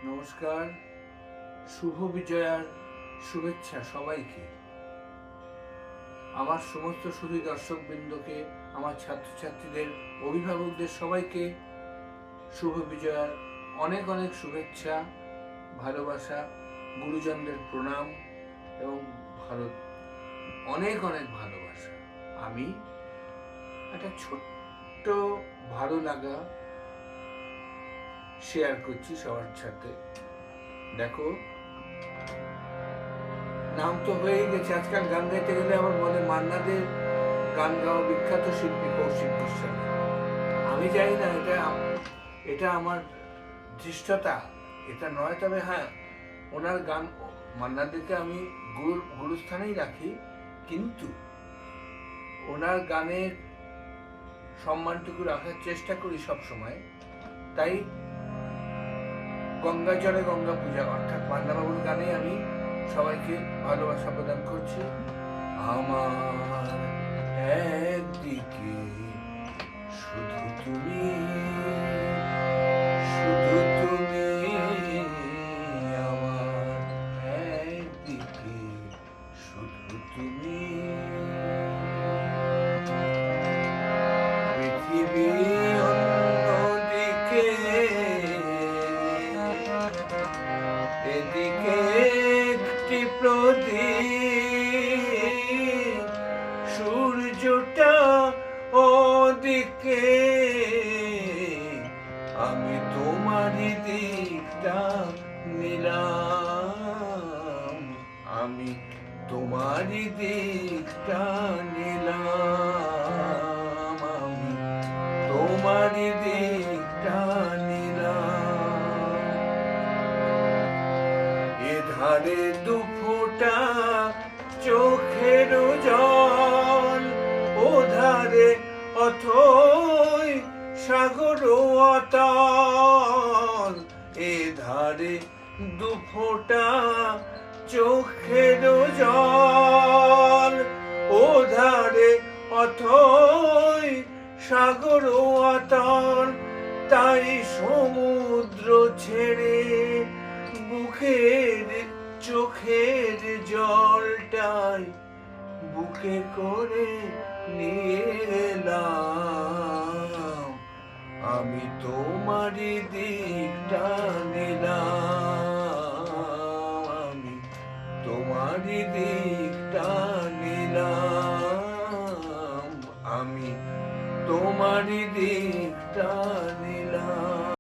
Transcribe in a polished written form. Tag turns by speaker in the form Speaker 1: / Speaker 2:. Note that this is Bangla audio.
Speaker 1: নমস্কার, শুভ বিজয়ার শুভেচ্ছা সবাইকে। আমার সমস্ত সুধী দর্শকবৃন্দকে, আমার ছাত্রছাত্রীদের, অভিভাবকদের সবাইকে শুভ বিজয়ার অনেক অনেক শুভেচ্ছা, ভালোবাসা, গুরুজনদের প্রণাম এবং ভারত অনেক অনেক ভালোবাসা। আমি একটা ছোট্ট ভালো লাগা শেয়ার করছি সবার সাথে। দেখো, নাম তো হয়ে গেছে, আজকাল গান গাইতে গেলে আমার বলে মান্নাদের গান গাওয়া বিখ্যাত শিল্পী কৌশিক গোস্বামী। আমি জানি না এটা আমার ধৃষ্টতা, এটা নয়, তবে হ্যাঁ, ওনার গান মান্নাদেরকে আমি গুরুস্থানেই রাখি, কিন্তু ওনার গানের সম্মানটুকু রাখার চেষ্টা করি সব সময়। তাই গঙ্গা জলে গঙ্গা পূজা অর্থাৎ মান্নাবাবুর গানে আমি সবাইকে ভালোবাসা প্রদান করছি। আমার একদিকে শুধু তুমি, শুধু তুমি, আমার একদিকে শুধু তুমি, পৃথিবী অন্যদিকে, এদিকে একটি প্রদীপ, সূর্যটা ওদিকে, আমি তোমারই দিকটা নিলাম, আমি তোমারই দিকটা নিলাম, আমি তোমারই দিকটা নিলাম। এধারে দুফোঁটা চোখের জল, ওধারে অথই সাগর অতল, এধারে দুফোঁটা চোখের জল, ওধারে অথই সাগর অতল, তাই সমুদ্র ছেড়ে বুকের চোখের জলটাই বুকে করে নিয়ে এলাম, আমি তোমারই দিকটা নিলাম, আমি তোমারই দিকটা নিলাম, আমি তোমারই দিকটা